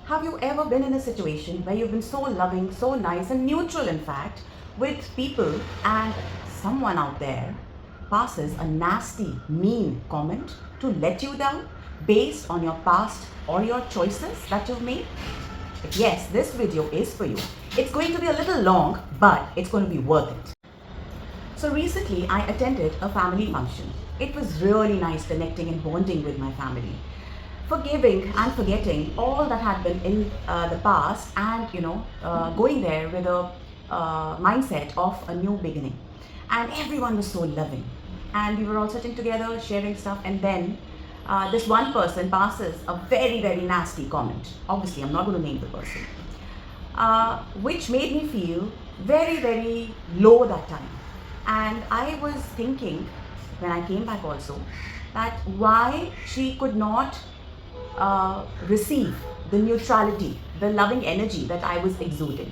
Have you ever been in a situation where you've been so loving, so nice, and neutral, in fact, with people, and someone out there passes a nasty, mean comment to let you down based on your past or your choices that you've made? If yes, this video is for you. It's going to be a little long, but it's going to be worth it. So recently, I attended a family function. It was really nice connecting and bonding with my family, forgiving and forgetting all that had been in the past, and going there with a mindset of a new beginning. And everyone was so loving, and we were all sitting together sharing stuff, and then this one person passes a very, very nasty comment. Obviously, I'm not going to name the person, which made me feel very, very low that time. And I was thinking, when I came back also, that why she could not receive the neutrality, the loving energy that I was exuding.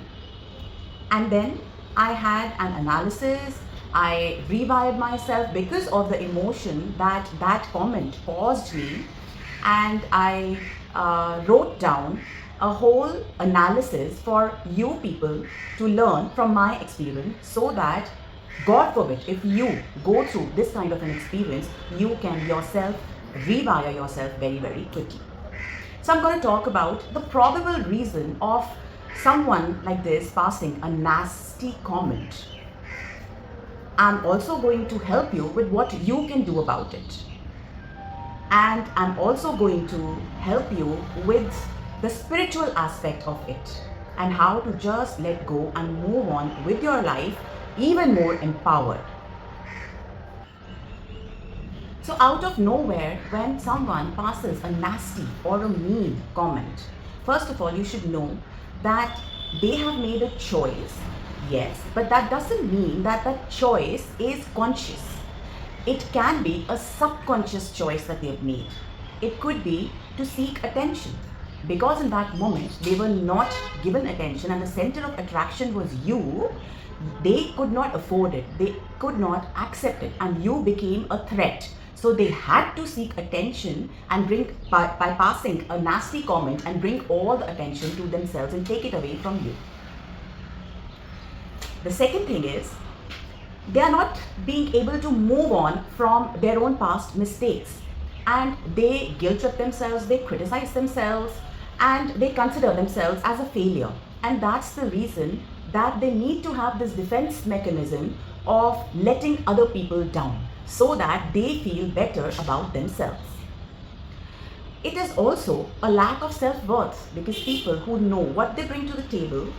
And then I had an analysis. I rewired myself because of the emotion that that comment caused me, and I wrote down a whole analysis for you people to learn from my experience, so that God forbid, if you go through this kind of an experience, you can yourself rewire yourself very, very quickly. So I'm going to talk about the probable reason of someone like this passing a nasty comment. I'm also going to help you with what you can do about it. And I'm also going to help you with the spiritual aspect of it, and how to just let go and move on with your life even more empowered. So out of nowhere, when someone passes a nasty or a mean comment, first of all, you should know that they have made a choice, yes, but that doesn't mean that that choice is conscious. It can be a subconscious choice that they've made. It could be to seek attention, because in that moment they were not given attention and the center of attraction was you. They could not afford it, they could not accept it, and you became a threat. So they had to seek attention and bring, by passing a nasty comment, and bring all the attention to themselves and take it away from you. The second thing is, they are not being able to move on from their own past mistakes, and they guilt trip themselves, they criticize themselves, and they consider themselves as a failure. And that's the reason that they need to have this defense mechanism of letting other people down, so that they feel better about themselves. It is also a lack of self-worth, because people who know what they bring to the table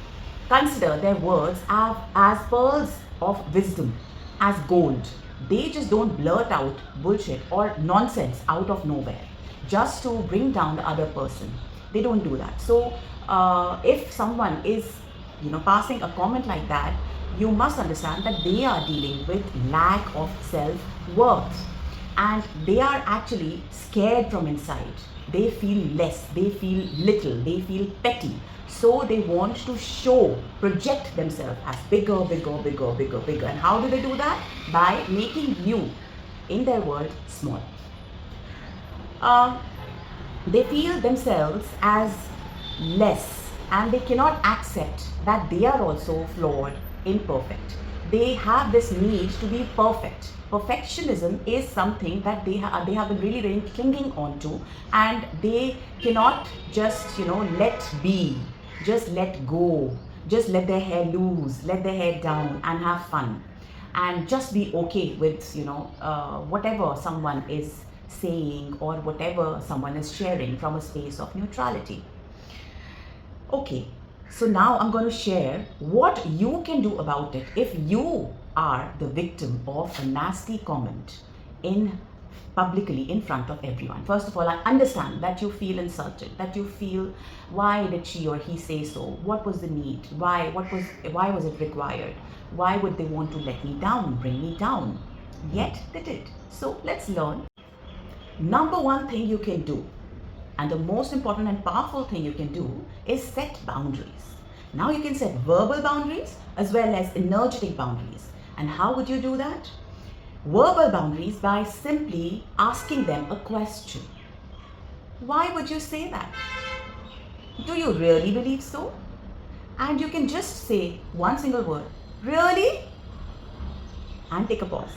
consider their words as pearls of wisdom, as gold. They just don't blurt out bullshit or nonsense out of nowhere just to bring down the other person. They don't do that. So if someone is passing a comment like that, you must understand that they are dealing with lack of self-worth, and they are actually scared from inside. They feel less, they feel little, they feel petty. So they want to project themselves as bigger, bigger, bigger, bigger, bigger. And how do they do that? By making you, in their world, small. They feel themselves as less, and they cannot accept that they are also flawed, imperfect. They have this need to be perfect. Perfectionism is something that they have been really, really clinging on to, and they cannot just let be, just let go, just let their hair loose, let their hair down, and have fun, and just be okay with whatever someone is saying or whatever someone is sharing from a space of neutrality. Okay, so now I'm going to share what you can do about it if you are the victim of a nasty comment publicly in front of everyone. First of all, I understand that you feel insulted, that you feel, why did she or he say so? What was the need? Why was it required? Why would they want to let me down, bring me down? Yet they did. So let's learn. Number one thing you can do, and the most important and powerful thing you can do, is set boundaries. Now you can set verbal boundaries as well as energetic boundaries. And how would you do that? Verbal boundaries by simply asking them a question. Why would you say that? Do you really believe so? And you can just say one single word, really? And take a pause.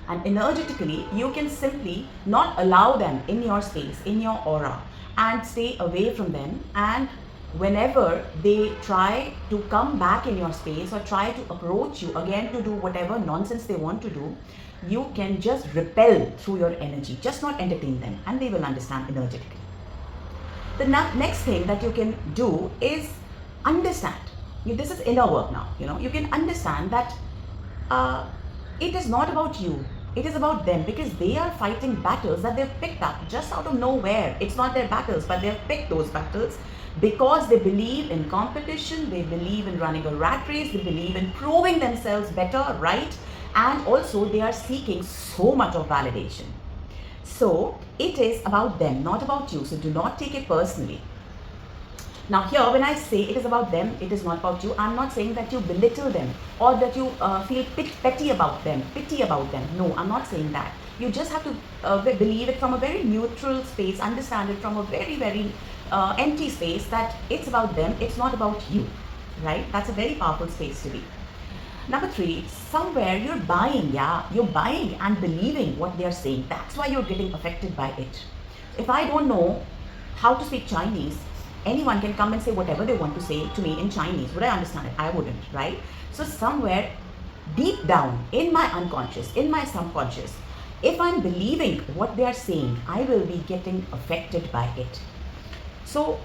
And energetically, you can simply not allow them in your space, in your aura, and stay away from them. And whenever they try to come back in your space or try to approach you again to do whatever nonsense they want to do, you can just repel through your energy, just not entertain them, and they will understand energetically. The next thing that you can do is understand. This is inner work now. You can understand that uh, it is not about you. It is about them, because they are fighting battles that they've picked up just out of nowhere. It's not their battles, but they've picked those battles because they believe in competition, they believe in running a rat race, they believe in proving themselves better, right? And also they are seeking so much of validation. So it is about them, not about you. So do not take it personally. Now here, when I say it is about them, it is not about you, I'm not saying that you belittle them or that you feel pity about them. No, I'm not saying that. You just have to believe it from a very neutral space, understand it from a very, very empty space, that it's about them, it's not about you, right? That's a very powerful space to be. Number 3, somewhere you're buying and believing what they're saying. That's why you're getting affected by it. If I don't know how to speak Chinese, anyone can come and say whatever they want to say to me in Chinese. Would I understand it? I wouldn't, right? So somewhere deep down in my unconscious, in my subconscious, if I'm believing what they are saying, I will be getting affected by it. So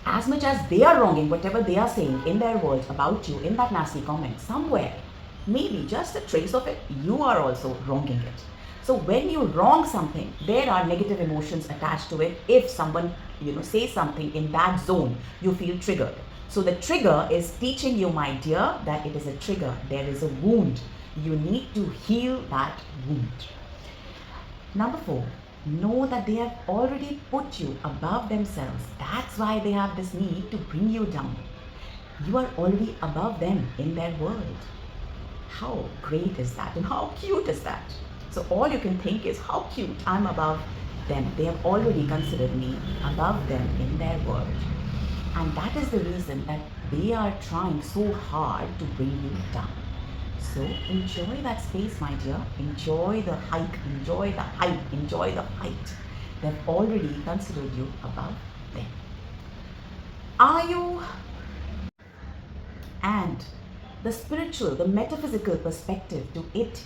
as much as they are wronging whatever they are saying in their words about you in that nasty comment, somewhere, maybe just a trace of it, you are also wronging it. So when you wrong something, there are negative emotions attached to it. If someone says something in that zone, you feel triggered. So the trigger is teaching you, my dear, that it is a trigger. There is a wound. You need to heal that wound. Number 4, know that they have already put you above themselves. That's why they have this need to bring you down. You are already above them in their world. How great is that, and how cute is that? So all you can think is, how cute, I'm above them. They have already considered me above them in their world. And that is the reason that they are trying so hard to bring you down. So enjoy that space, my dear. Enjoy the hike, enjoy the height, enjoy the height. They've already considered you above them. Are you? And the spiritual, the metaphysical perspective to it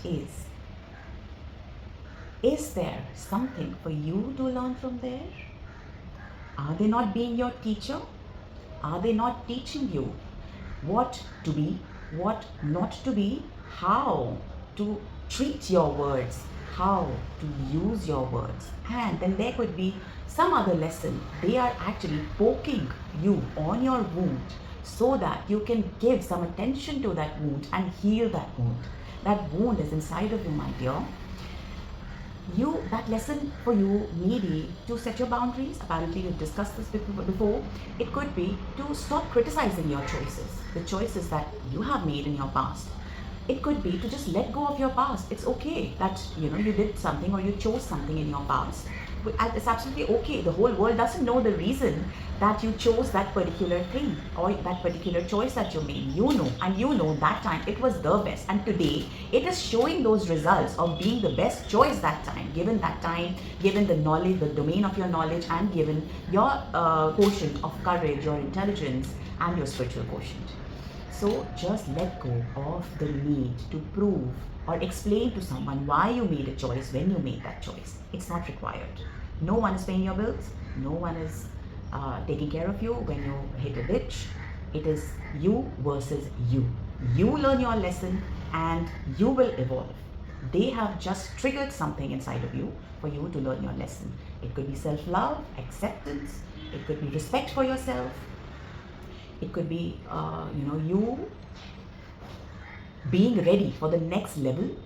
is there something for you to learn from there? Are they not being your teacher? Are they not teaching you what to be, what not to be, how to treat your words, how to use your words? And then there could be some other lesson. They are actually poking you on your wound so that you can give some attention to that wound and heal that wound. That wound is inside of you, my dear. That lesson for you may be to set your boundaries. Apparently we've discussed this before. It could be to stop criticizing your choices, the choices that you have made in your past. It could be to just let go of your past. It's okay that you did something or you chose something in your past. It's absolutely okay. The whole world doesn't know the reason that you chose that particular thing or that particular choice that you made. You know, and you know that time it was the best. And today it is showing those results of being the best choice that time, given the knowledge, the domain of your knowledge, and given your quotient of courage, your intelligence, and your spiritual quotient. So just let go of the need to prove or explain to someone why you made a choice when you made that choice. It's not required. No one is paying your bills. No one is taking care of you when you hit a ditch. It is you versus you. You learn your lesson and you will evolve. They have just triggered something inside of you for you to learn your lesson. It could be self-love, acceptance. It could be respect for yourself. It could be, you being ready for the next level.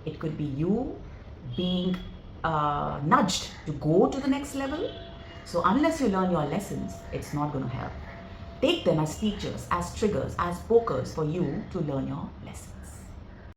It could be you being nudged to go to the next level. So unless you learn your lessons, it's not going to help. Take them as teachers, as triggers, as pokers for you to learn your lesson.